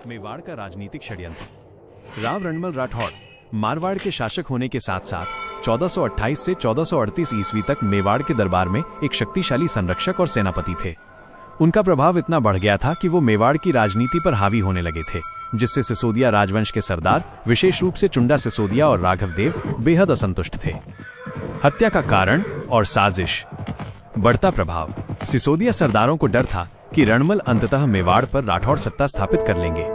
मेवाड़ का राजनीतिक षड्यंत्र। राव रणमल राठौड़ मारवाड़ के शासक होने के साथ साथ 1428 से 1438 ईस्वी तक मेवाड़ के दरबार में एक शक्तिशाली संरक्षक और सेनापति थे। उनका प्रभाव इतना बढ़ गया था कि वो मेवाड़ की राजनीति पर हावी होने लगे थे, जिससे सिसोदिया राजवंश के सरदार, विशेष रूप से चुंडा सिसोदिया और राघवदेव, बेहद असंतुष्ट थे। हत्या का कारण और साजिश। बढ़ता प्रभाव। सिसोदिया सरदारों को डर था कि रणमल अंततः मेवाड़ पर राठौड़ सत्ता स्थापित कर लेंगे।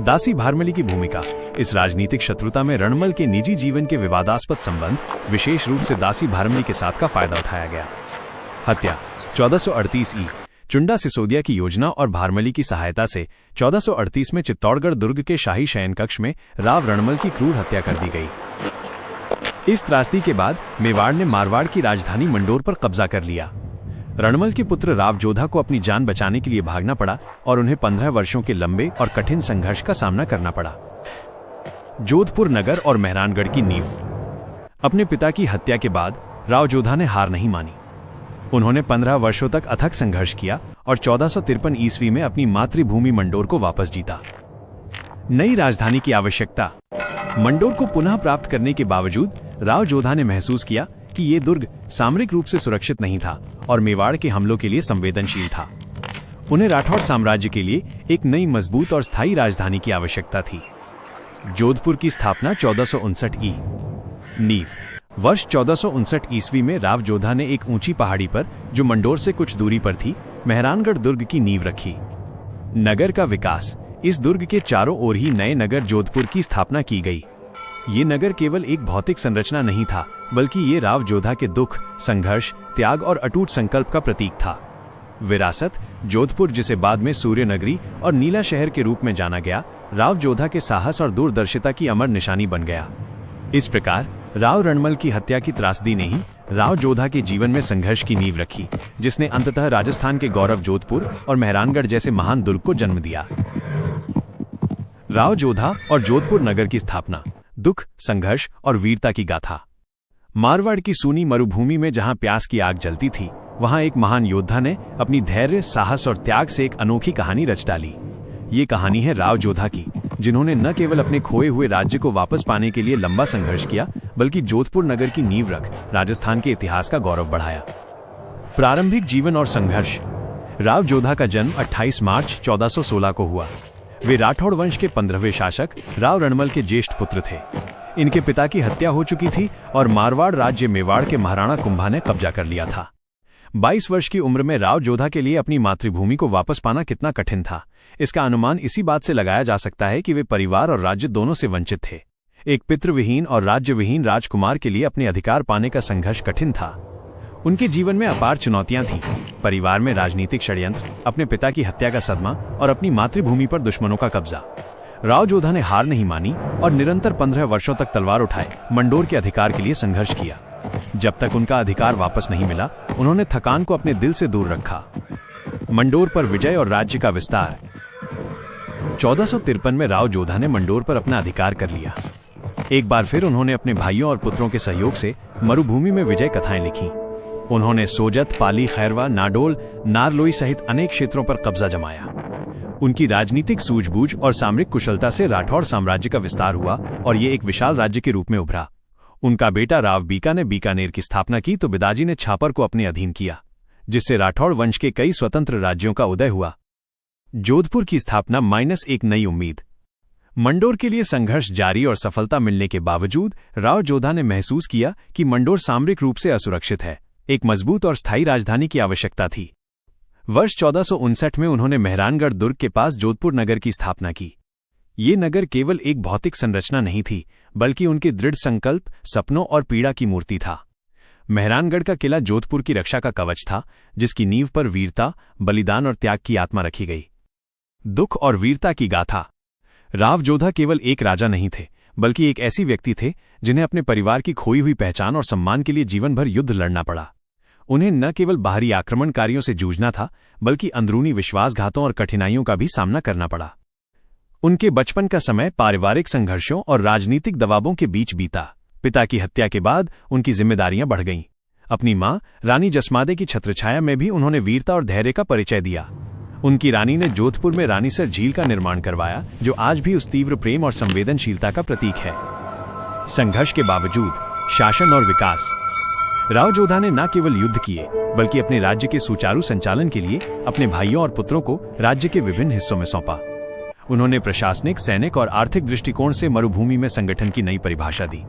दासी भारमली की भूमिका। इस राजनीतिक शत्रुता में रणमल के निजी जीवन के विवादास्पद संबंध, विशेष रूप से दासी भारमली के साथ का फायदा उठाया गया। हत्या 1438 ई। चुंडा सिसोदिया की योजना और भारमली की सहायता से 1438 में चित्तौड़गढ़ दुर्ग के शाही शयन कक्ष में राव रणमल की क्रूर हत्या कर दी गई। इस त्रासदी के बाद मेवाड़ ने मारवाड़ की राजधानी मंडोर पर कब्जा कर लिया। रणमल के पुत्र राव जोधा को अपनी जान बचाने के लिए भागना पड़ा और उन्हें 15 वर्षों के लंबे और कठिन संघर्ष का सामना करना पड़ा। जोधपुर नगर और मेहरानगढ़ की नींव। अपने पिता की हत्या के बाद राव जोधा ने हार नहीं मानी। उन्होंने 15 वर्षों तक अथक संघर्ष किया और 1453 ईस्वी में अपनी मातृभूमि मंडोर को वापस जीता। नई राजधानी की आवश्यकता। मंडोर को पुनः प्राप्त करने के बावजूद राव जोधा ने महसूस किया कि ये दुर्ग सामरिक रूप से सुरक्षित नहीं था और मेवाड़ के हमलों के लिए संवेदनशील था। उन्हें राठौड़ साम्राज्य के लिए एक नई मजबूत और स्थायी राजधानी की आवश्यकता थी। जोधपुर की स्थापना 1459 ई। नींव। वर्ष 1459 ईस्वी में राव जोधा ने एक ऊंची पहाड़ी पर, जो मंडोर से कुछ दूरी पर थी, मेहरानगढ़ दुर्ग की नींव रखी। नगर का विकास। इस दुर्ग के चारों ओर ही नए नगर जोधपुर की स्थापना की गई। ये नगर केवल एक भौतिक संरचना नहीं था, बल्कि ये राव जोधा के दुख, संघर्ष, त्याग और अटूट संकल्प का प्रतीक था। विरासत। जोधपुर, जिसे बाद में सूर्य नगरी और नीला शहर के रूप में जाना गया, राव जोधा के साहस और दूरदर्शिता की अमर निशानी बन गया। इस प्रकार राव रणमल की हत्या की त्रासदी ने ही राव जोधा के जीवन में संघर्ष की नींव रखी, जिसने अंततः राजस्थान के गौरव जोधपुर और मेहरानगढ़ जैसे महान दुर्ग को जन्म दिया। राव जोधा और जोधपुर नगर की स्थापना। दुख, संघर्ष और वीरता की गाथा। मारवाड़ की सूनी मरुभूमि में जहां प्यास की आग जलती थी, वहां एक महान योद्धा ने अपनी धैर्य, साहस और त्याग से एक अनोखी कहानी रच डाली। ये कहानी है राव जोधा की, जिन्होंने न केवल अपने खोए हुए राज्य को वापस पाने के लिए लंबा संघर्ष किया, बल्कि जोधपुर नगर की नींव रख राजस्थान के इतिहास का गौरव बढ़ाया। प्रारंभिक जीवन और संघर्ष। राव जोधा का जन्म 28 मार्च 1416 को हुआ। वे राठौड़ वंश के 15वें शासक राव रणमल के ज्येष्ठ पुत्र थे। इनके पिता की हत्या हो चुकी थी और मारवाड़ राज्य मेवाड़ के महाराणा कुंभा ने कब्जा कर लिया था। 22 वर्ष की उम्र में राव जोधा के लिए अपनी मातृभूमि को वापस पाना कितना कठिन था, इसका अनुमान इसी बात से लगाया जा सकता है कि वे परिवार और राज्य दोनों से वंचित थे। एक पितृविहीन और राज्यविहीन राजकुमार के लिए अपने अधिकार पाने का संघर्ष कठिन था। उनके जीवन में अपार चुनौतियां थीं। परिवार में राजनीतिक षड्यंत्र, अपने पिता की हत्या का सदमा और अपनी मातृभूमि पर दुश्मनों का कब्जा। राव जोधा ने हार नहीं मानी और निरंतर 15 वर्षों तक तलवार उठाए मंडोर के अधिकार के लिए संघर्ष किया। जब तक उनका अधिकार वापस नहीं मिला, उन्होंने थकान को अपने दिल से दूर रखा। मंडोर पर विजय और राज्य का विस्तार। 1453 में राव जोधा ने मंडोर पर अपना अधिकार कर लिया। एक बार फिर उन्होंने अपने भाइयों और पुत्रों के सहयोग से मरुभूमि में विजय कथाएं लिखी। उन्होंने सोजत, पाली, खैरवा, नाडोल, नारलोई सहित अनेक क्षेत्रों पर कब्जा जमाया। उनकी राजनीतिक सूझबूझ और सामरिक कुशलता से राठौड़ साम्राज्य का विस्तार हुआ और ये एक विशाल राज्य के रूप में उभरा। उनका बेटा राव बीका ने बीकानेर की स्थापना की तो पिताजी ने छापर को अपने अधीन किया, जिससे राठौड़ वंश के कई स्वतंत्र राज्यों का उदय हुआ। जोधपुर की स्थापना - एक नई उम्मीद। मंडोर के लिए संघर्ष जारी और सफलता मिलने के बावजूद राव जोधा ने महसूस किया कि मंडोर सामरिक रूप से असुरक्षित है। एक मजबूत और स्थायी राजधानी की आवश्यकता थी। वर्ष 1459 में उन्होंने मेहरानगढ़ दुर्ग के पास जोधपुर नगर की स्थापना की। ये नगर केवल एक भौतिक संरचना नहीं थी, बल्कि उनके दृढ़ संकल्प, सपनों और पीड़ा की मूर्ति था। मेहरानगढ़ का किला जोधपुर की रक्षा का कवच था, जिसकी नींव पर वीरता, बलिदान और त्याग की आत्मा रखी गई। दुख और वीरता की गाथा। राव जोधा केवल एक राजा नहीं थे, बल्कि एक ऐसी व्यक्ति थे जिन्हें अपने परिवार की खोई हुई पहचान और सम्मान के लिए जीवन भर युद्ध लड़ना पड़ा। उन्हें न केवल बाहरी आक्रमणकारियों से जूझना था, बल्कि अंदरूनी विश्वासघातों और कठिनाइयों का भी सामना करना पड़ा। उनके बचपन का समय पारिवारिक संघर्षों और राजनीतिक दबावों के बीच बीता। पिता की हत्या के बाद उनकी जिम्मेदारियां बढ़ गईं। अपनी मां रानी जसमादे की छत्रछाया में भी उन्होंने वीरता और धैर्य का परिचय दिया। उनकी रानी ने जोधपुर में रानीसर झील का निर्माण करवाया, जो आज भी उस तीव्र प्रेम और संवेदनशीलता का प्रतीक है। संघर्ष के बावजूद शासन और विकास। राव जोधा ने न केवल युद्ध किए, बल्कि अपने राज्य के सुचारू संचालन के लिए अपने भाइयों और पुत्रों को राज्य के विभिन्न हिस्सों में सौंपा। उन्होंने प्रशासनिक, सैनिक और आर्थिक दृष्टिकोण से मरुभूमि में संगठन की नई परिभाषा दी।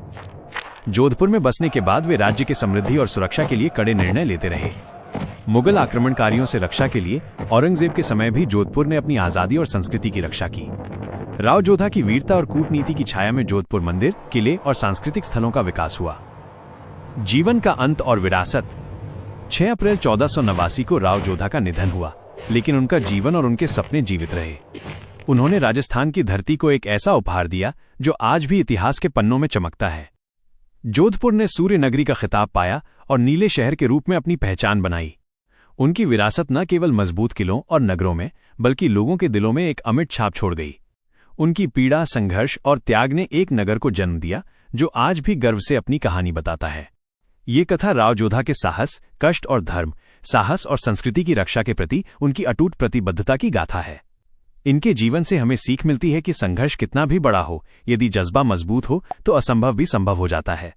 जोधपुर में बसने के बाद वे राज्य की समृद्धि और सुरक्षा के लिए कड़े निर्णय लेते रहे। मुगल आक्रमणकारियों से रक्षा के लिए औरंगजेब के समय भी जोधपुर ने अपनी आजादी और संस्कृति की रक्षा की। राव जोधा की वीरता और कूटनीति की छाया में जोधपुर मंदिर, किले और सांस्कृतिक स्थलों का विकास हुआ। जीवन का अंत और विरासत। 6 अप्रैल 1489 को राव जोधा का निधन हुआ, लेकिन उनका जीवन और उनके सपने जीवित रहे। उन्होंने राजस्थान की धरती को एक ऐसा उपहार दिया जो आज भी इतिहास के पन्नों में चमकता है। जोधपुर ने सूर्य नगरी का खिताब पाया और नीले शहर के रूप में अपनी पहचान बनाई। उनकी विरासत न केवल मजबूत किलों और नगरों में, बल्कि लोगों के दिलों में एक अमिट छाप छोड़ गई। उनकी पीड़ा, संघर्ष और त्याग ने एक नगर को जन्म दिया जो आज भी गर्व से अपनी कहानी बताता है। ये कथा राव जोधा के साहस, कष्ट और धर्म, साहस और संस्कृति की रक्षा के प्रति उनकी अटूट प्रतिबद्धता की गाथा है। इनके जीवन से हमें सीख मिलती है कि संघर्ष कितना भी बड़ा हो, यदि जज्बा मजबूत हो तो असंभव भी संभव हो जाता है।